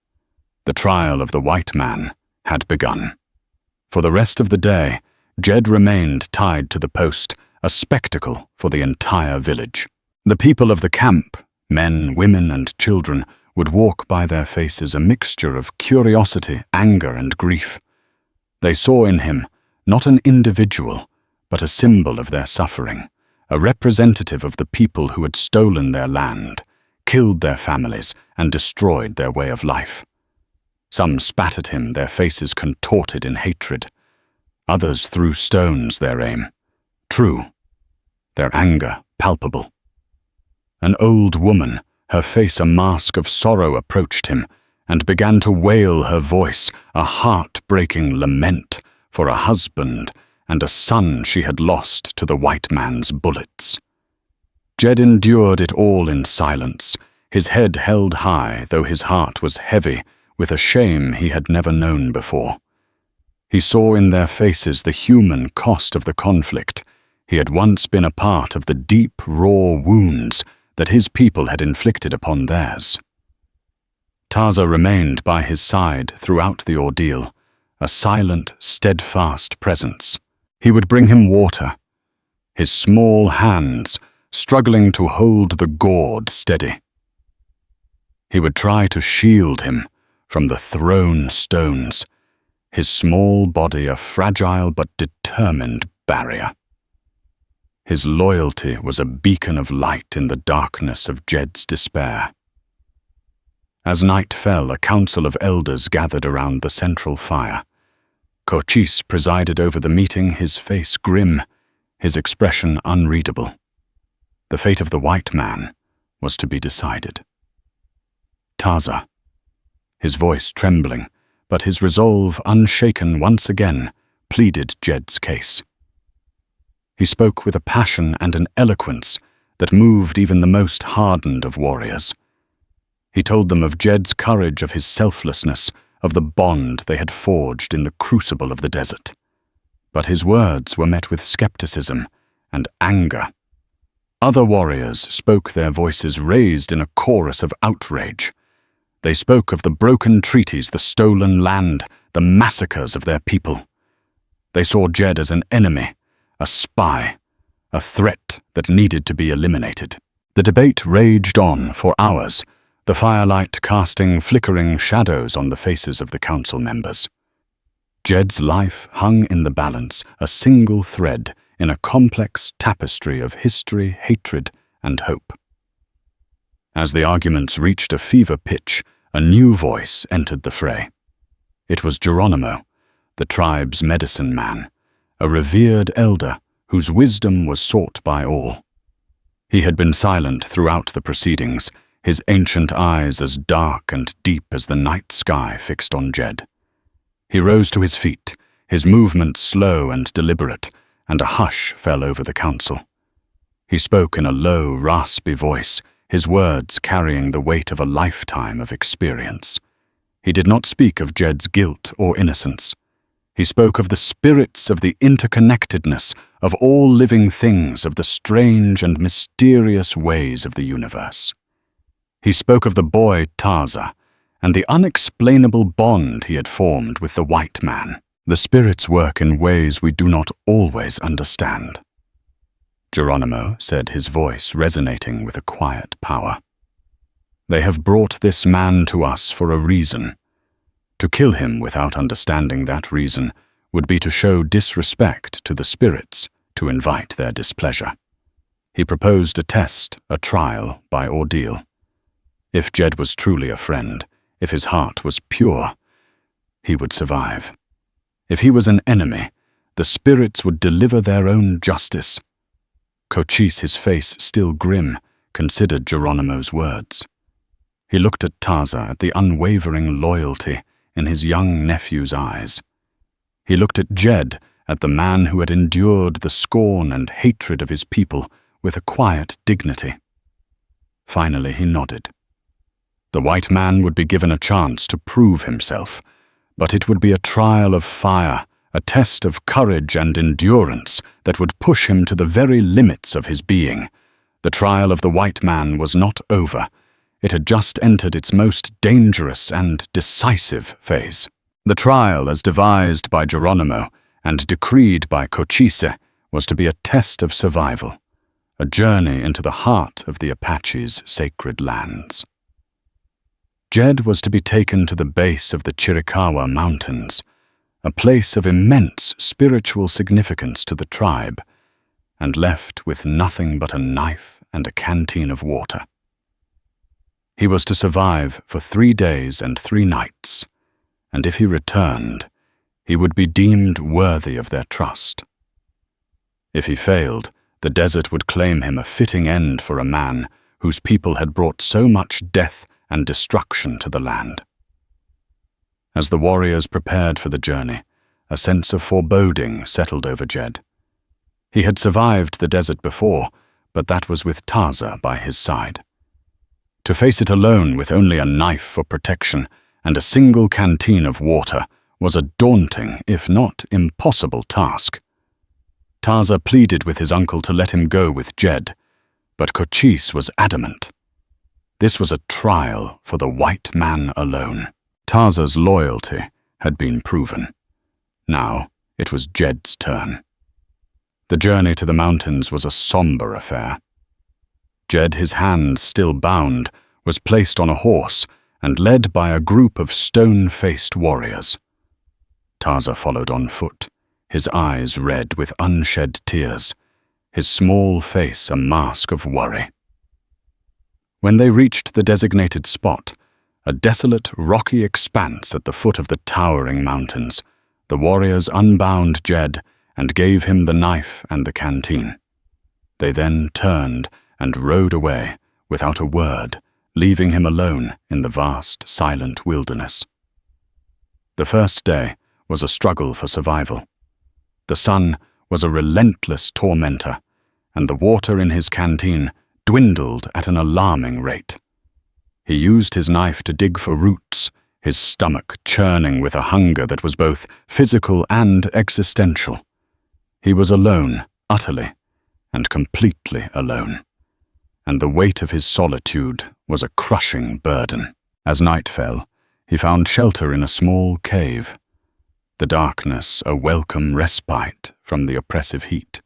[SPEAKER 1] The trial of the white man had begun. For the rest of the day, Jed remained tied to the post, a spectacle for the entire village. The people of the camp, men, women, and children, would walk by their faces a mixture of curiosity, anger, and grief. They saw in him not an individual, but a symbol of their suffering, a representative of the people who had stolen their land, killed their families, and destroyed their way of life. Some spat at him, their faces contorted in hatred. Others threw stones, their aim true, their anger palpable. An old woman, her face a mask of sorrow, approached him and began to wail her voice, a heart-breaking lament for a husband and a son she had lost to the white man's bullets. Jed endured it all in silence, his head held high, though his heart was heavy with a shame he had never known before. He saw in their faces the human cost of the conflict. He had once been a part of the deep, raw wounds that his people had inflicted upon theirs. Taza remained by his side throughout the ordeal, a silent, steadfast presence. He would bring him water, his small hands struggling to hold the gourd steady. He would try to shield him from the thrown stones, his small body a fragile but determined barrier. His loyalty was a beacon of light in the darkness of Jed's despair. As night fell, a council of elders gathered around the central fire. Cochise presided over the meeting, his face grim, his expression unreadable. The fate of the white man was to be decided. Taza, his voice trembling, but his resolve unshaken once again, pleaded Jed's case. He spoke with a passion and an eloquence that moved even the most hardened of warriors. He told them of Jed's courage, of his selflessness, of the bond they had forged in the crucible of the desert. But his words were met with skepticism and anger. Other warriors spoke, their voices raised in a chorus of outrage. They spoke of the broken treaties, the stolen land, the massacres of their people. They saw Jed as an enemy, a spy, a threat that needed to be eliminated. The debate raged on for hours, the firelight casting flickering shadows on the faces of the council members. Jed's life hung in the balance, a single thread in a complex tapestry of history, hatred, and hope. As the arguments reached a fever pitch, a new voice entered the fray. It was Geronimo, the tribe's medicine man, a revered elder whose wisdom was sought by all. He had been silent throughout the proceedings, his ancient eyes as dark and deep as the night sky fixed on Jed. He rose to his feet, his movements slow and deliberate, and a hush fell over the council. He spoke in a low, raspy voice, his words carrying the weight of a lifetime of experience. He did not speak of Jed's guilt or innocence. He spoke of the spirits, of the interconnectedness of all living things, of the strange and mysterious ways of the universe. He spoke of the boy Taza and the unexplainable bond he had formed with the white man. The spirits work in ways we do not always understand, Geronimo said, his voice resonating with a quiet power. They have brought this man to us for a reason. To kill him without understanding that reason would be to show disrespect to the spirits, to invite their displeasure. He proposed a test, a trial by ordeal. If Jed was truly a friend, if his heart was pure, he would survive. If he was an enemy, the spirits would deliver their own justice. Cochise, his face still grim, considered Geronimo's words. He looked at Taza, at the unwavering loyalty in his young nephew's eyes. He looked at Jed, at the man who had endured the scorn and hatred of his people with a quiet dignity. Finally he nodded. The white man would be given a chance to prove himself, but it would be a trial of fire, a test of courage and endurance that would push him to the very limits of his being. The trial of the white man was not over. It had just entered its most dangerous and decisive phase. The trial, as devised by Geronimo and decreed by Cochise, was to be a test of survival, a journey into the heart of the Apache's sacred lands. Jed was to be taken to the base of the Chiricahua Mountains, a place of immense spiritual significance to the tribe, and left with nothing but a knife and a canteen of water. He was to survive for 3 days and 3 nights, and if he returned, he would be deemed worthy of their trust. If he failed, the desert would claim him a fitting end for a man whose people had brought so much death and destruction to the land. As the warriors prepared for the journey, a sense of foreboding settled over Jed. He had survived the desert before, but that was with Taza by his side. To face it alone with only a knife for protection and a single canteen of water was a daunting, if not impossible, task. Taza pleaded with his uncle to let him go with Jed, but Cochise was adamant. This was a trial for the white man alone. Taza's loyalty had been proven. Now it was Jed's turn. The journey to the mountains was a somber affair. Jed, his hands still bound, was placed on a horse and led by a group of stone-faced warriors. Taza followed on foot, his eyes red with unshed tears, his small face a mask of worry. When they reached the designated spot, a desolate, rocky expanse at the foot of the towering mountains, the warriors unbound Jed and gave him the knife and the canteen. They then turned and rode away without a word, leaving him alone in the vast, silent wilderness. The first day was a struggle for survival. The sun was a relentless tormentor, and the water in his canteen dwindled at an alarming rate. He used his knife to dig for roots, his stomach churning with a hunger that was both physical and existential. He was alone, utterly and completely alone, and the weight of his solitude was a crushing burden. As night fell, he found shelter in a small cave, the darkness a welcome respite from the oppressive heat.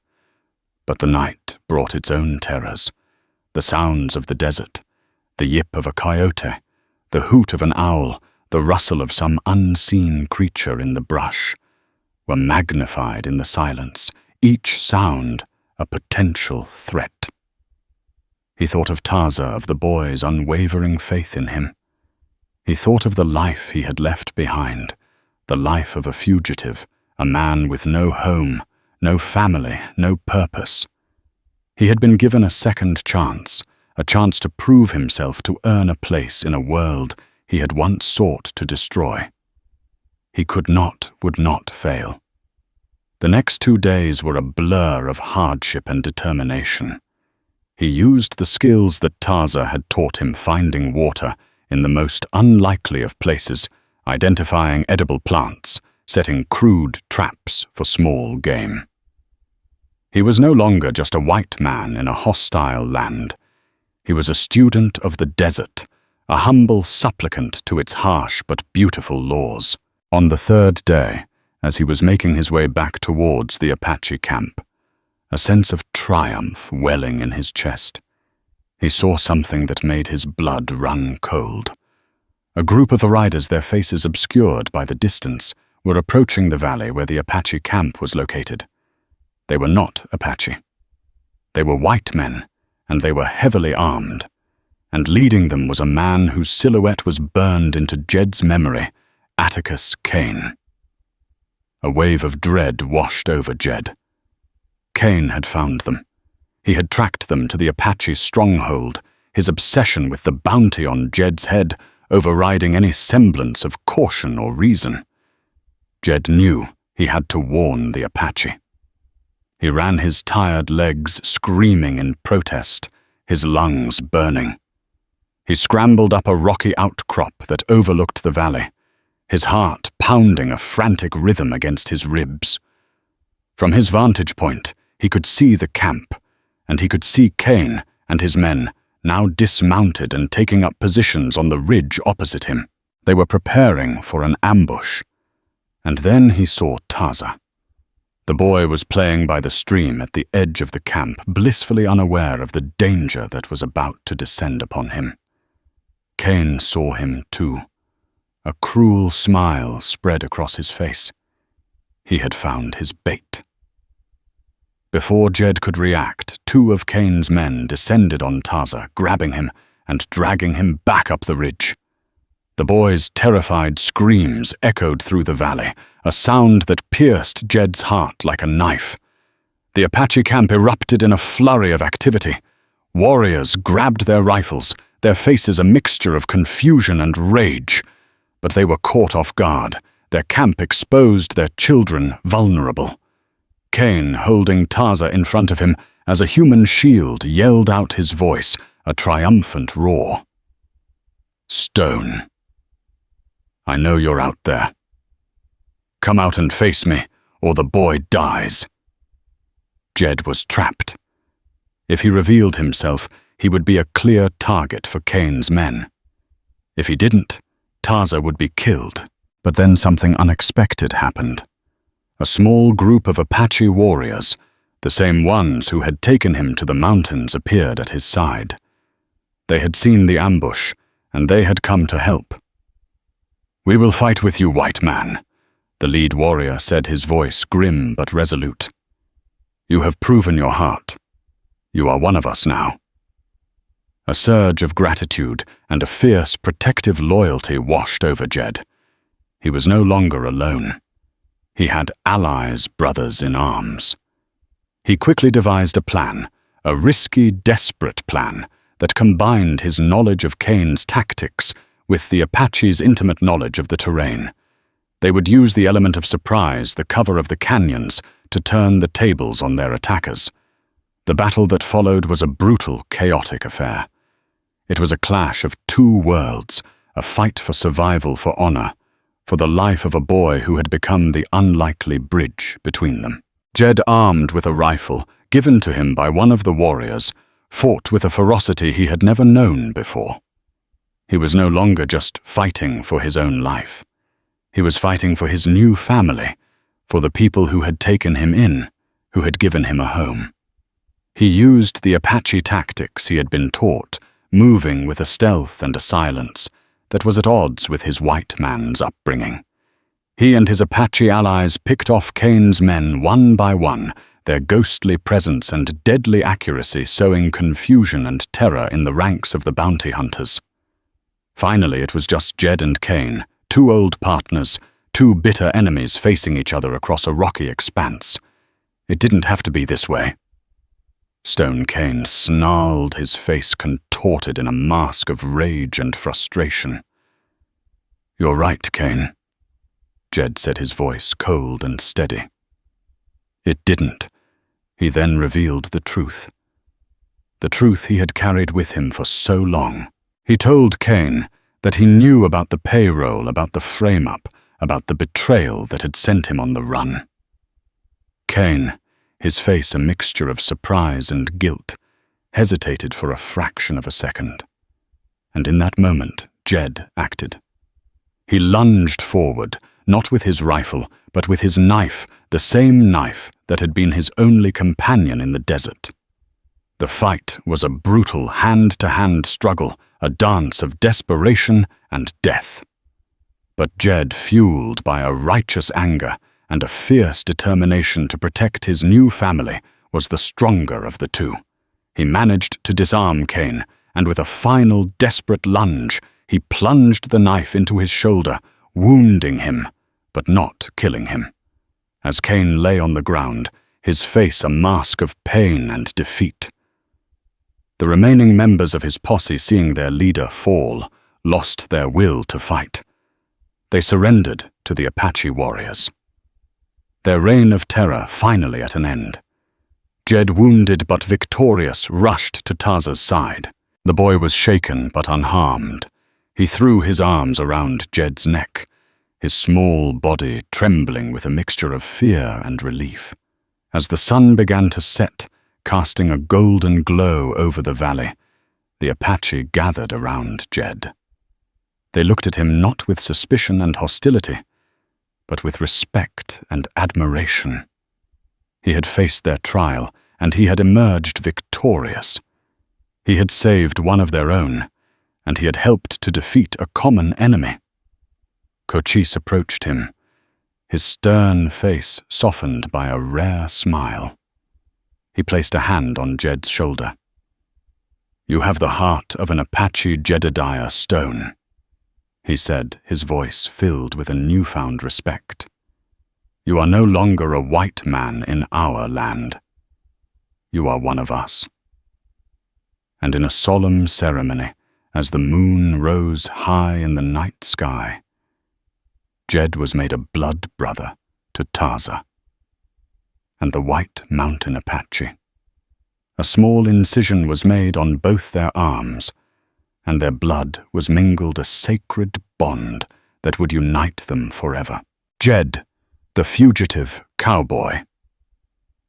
[SPEAKER 1] But the night brought its own terrors. The sounds of the desert, the yip of a coyote, the hoot of an owl, the rustle of some unseen creature in the brush, were magnified in the silence, each sound a potential threat. He thought of Taza, of the boy's unwavering faith in him. He thought of the life he had left behind, the life of a fugitive, a man with no home, no family, no purpose. He had been given a second chance, a chance to prove himself, to earn a place in a world he had once sought to destroy. He would not fail. The next 2 days were a blur of hardship and determination. He used the skills that Taza had taught him, finding water in the most unlikely of places, identifying edible plants, setting crude traps for small game. He was no longer just a white man in a hostile land. He was a student of the desert, a humble supplicant to its harsh but beautiful laws. On the 3rd day, as he was making his way back towards the Apache camp, a sense of triumph welling in his chest, he saw something that made his blood run cold. A group of riders, their faces obscured by the distance, were approaching the valley where the Apache camp was located. They were not Apache. They were white men, and they were heavily armed, and leading them was a man whose silhouette was burned into Jed's memory, Atticus Kane. A wave of dread washed over Jed. Kane had found them. He had tracked them to the Apache stronghold, his obsession with the bounty on Jed's head overriding any semblance of caution or reason. Jed knew he had to warn the Apache. He ran his tired legs, screaming in protest, his lungs burning. He scrambled up a rocky outcrop that overlooked the valley, his heart pounding a frantic rhythm against his ribs. From his vantage point, he could see the camp, and he could see Cain and his men, now dismounted and taking up positions on the ridge opposite him. They were preparing for an ambush. And then he saw Taza. The boy was playing by the stream at the edge of the camp, blissfully unaware of the danger that was about to descend upon him. Cain saw him too. A cruel smile spread across his face. He had found his bait. Before Jed could react, 2 of Cain's men descended on Taza, grabbing him and dragging him back up the ridge. The boy's terrified screams echoed through the valley, a sound that pierced Jed's heart like a knife. The Apache camp erupted in a flurry of activity. Warriors grabbed their rifles, their faces a mixture of confusion and rage. But they were caught off guard, their camp exposed, their children vulnerable. Cain, holding Taza in front of him as a human shield, yelled out his voice, a triumphant roar. "Stone, I know you're out there. Come out and face me, or the boy dies." Jed was trapped. If he revealed himself, he would be a clear target for Cain's men. If he didn't, Taza would be killed. But then something unexpected happened. A small group of Apache warriors, the same ones who had taken him to the mountains, appeared at his side. They had seen the ambush, and they had come to help. "We will fight with you, white man," the lead warrior said, his voice grim but resolute. "You have proven your heart. You are one of us now." A surge of gratitude and a fierce protective loyalty washed over Jed. He was no longer alone. He had allies, brothers in arms. He quickly devised a plan, a risky, desperate plan, that combined his knowledge of Cain's tactics with the Apache's intimate knowledge of the terrain. They would use the element of surprise, the cover of the canyons, to turn the tables on their attackers. The battle that followed was a brutal, chaotic affair. It was a clash of 2 worlds, a fight for survival, for honor, for the life of a boy who had become the unlikely bridge between them. Jed, armed with a rifle, given to him by one of the warriors, fought with a ferocity he had never known before. He was no longer just fighting for his own life. He was fighting for his new family, for the people who had taken him in, who had given him a home. He used the Apache tactics he had been taught, moving with a stealth and a silence that was at odds with his white man's upbringing. He and his Apache allies picked off Cain's men one by one, their ghostly presence and deadly accuracy sowing confusion and terror in the ranks of the bounty hunters. Finally, it was just Jed and Cain, 2 old partners, 2 bitter enemies facing each other across a rocky expanse. It didn't have to be this way. Stone Cain snarled, his face contorted in a mask of rage and frustration. "You're right, Cain," Jed said, his voice cold and steady. It didn't. He then revealed the truth he had carried with him for so long. He told Cain that he knew about the payroll, about the frame-up, about the betrayal that had sent him on the run. Cain, his face a mixture of surprise and guilt, hesitated for a fraction of a second. And in that moment, Jed acted. He lunged forward, not with his rifle, but with his knife, the same knife that had been his only companion in the desert. The fight was a brutal hand-to-hand struggle, a dance of desperation and death. But Jed, fueled by a righteous anger and a fierce determination to protect his new family, was the stronger of the 2. He managed to disarm Cain, and with a final desperate lunge, he plunged the knife into his shoulder, wounding him, but not killing him. As Cain lay on the ground, his face a mask of pain and defeat. The remaining members of his posse, seeing their leader fall, lost their will to fight. They surrendered to the Apache warriors. Their reign of terror finally at an end. Jed, wounded but victorious, rushed to Taza's side. The boy was shaken but unharmed. He threw his arms around Jed's neck, his small body trembling with a mixture of fear and relief. As the sun began to set, casting a golden glow over the valley, the Apache gathered around Jed. They looked at him not with suspicion and hostility, but with respect and admiration. He had faced their trial, and he had emerged victorious. He had saved one of their own, and he had helped to defeat a common enemy. Cochise approached him, his stern face softened by a rare smile. He placed a hand on Jed's shoulder. "You have the heart of an Apache Jedediah Stone," he said, his voice filled with a newfound respect. "You are no longer a white man in our land. You are one of us." And in a solemn ceremony, as the moon rose high in the night sky, Jed was made a blood brother to Taza and the White Mountain Apache. A small incision was made on both their arms, and their blood was mingled a sacred bond that would unite them forever. Jed, the fugitive cowboy.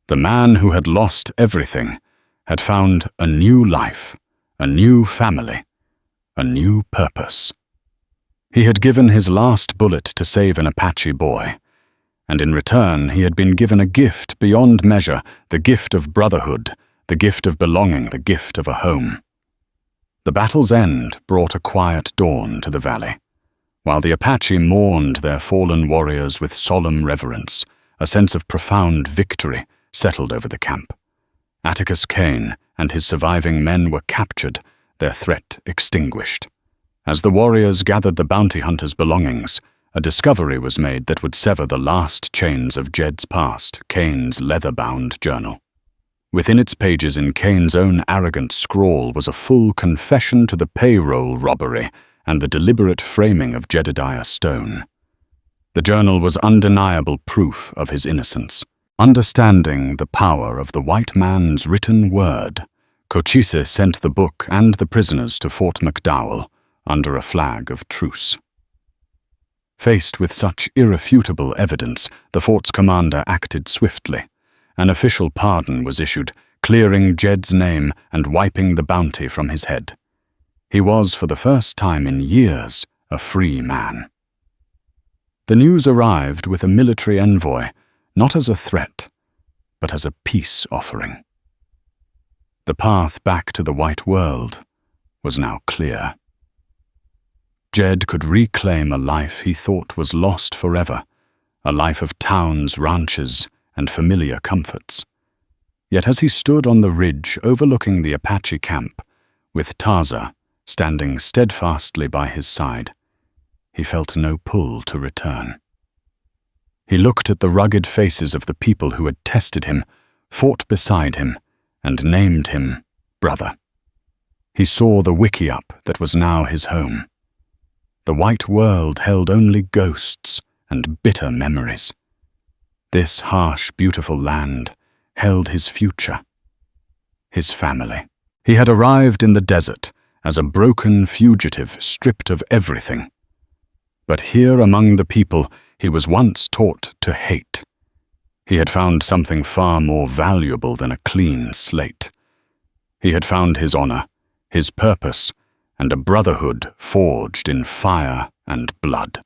[SPEAKER 1] The man who had lost everything had found a new life, a new family, a new purpose. He had given his last bullet to save an Apache boy, and in return he had been given a gift beyond measure, the gift of brotherhood, the gift of belonging, the gift of a home. The battle's end brought a quiet dawn to the valley. While the Apache mourned their fallen warriors with solemn reverence, a sense of profound victory settled over the camp. Atticus Kane and his surviving men were captured, their threat extinguished. As the warriors gathered the bounty hunter's belongings, a discovery was made that would sever the last chains of Jed's past, Kane's leather-bound journal. Within its pages, in Kane's own arrogant scrawl, was a full confession to the payroll robbery and the deliberate framing of Jedediah Stone. The journal was undeniable proof of his innocence. Understanding the power of the white man's written word, Cochise sent the book and the prisoners to Fort McDowell under a flag of truce. Faced with such irrefutable evidence, the fort's commander acted swiftly. An official pardon was issued, clearing Jed's name and wiping the bounty from his head. He was, for the first time in years, a free man. The news arrived with a military envoy, not as a threat, but as a peace offering. The path back to the white world was now clear. Jed could reclaim a life he thought was lost forever, a life of towns, ranches, and familiar comforts. Yet as he stood on the ridge overlooking the Apache camp, with Taza standing steadfastly by his side, he felt no pull to return. He looked at the rugged faces of the people who had tested him, fought beside him, and named him brother. He saw the wickiup that was now his home. The white world held only ghosts and bitter memories. This harsh, beautiful land held his future, his family. He had arrived in the desert as a broken fugitive stripped of everything. But here among the people he was once taught to hate, he had found something far more valuable than a clean slate. He had found his honor, his purpose, and a brotherhood forged in fire and blood.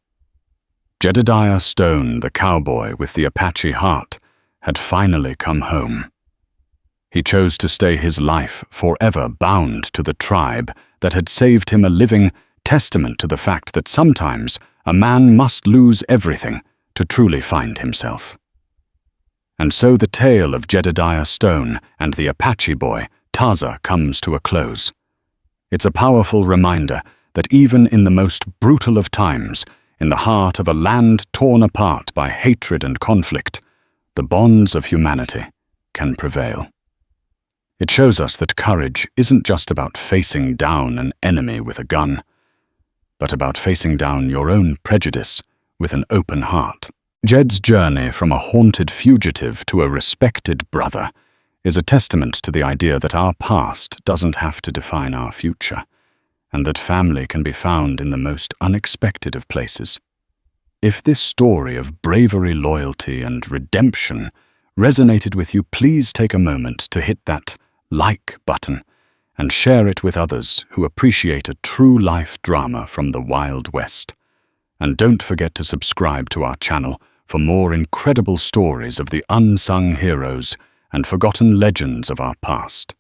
[SPEAKER 1] Jedediah Stone, the cowboy with the Apache heart, had finally come home. He chose to stay his life forever bound to the tribe that had saved him, a living testament to the fact that sometimes a man must lose everything to truly find himself. And so the tale of Jedediah Stone and the Apache boy, Taza, comes to a close. It's a powerful reminder that even in the most brutal of times, in the heart of a land torn apart by hatred and conflict, the bonds of humanity can prevail. It shows us that courage isn't just about facing down an enemy with a gun, but about facing down your own prejudice with an open heart. Jed's journey from a haunted fugitive to a respected brother is a testament to the idea that our past doesn't have to define our future, and that family can be found in the most unexpected of places. If this story of bravery, loyalty, and redemption resonated with you, please take a moment to hit that like button and share it with others who appreciate a true life drama from the Wild West. And don't forget to subscribe to our channel for more incredible stories of the unsung heroes and forgotten legends of our past.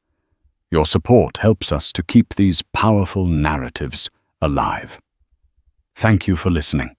[SPEAKER 1] Your support helps us to keep these powerful narratives alive. Thank you for listening.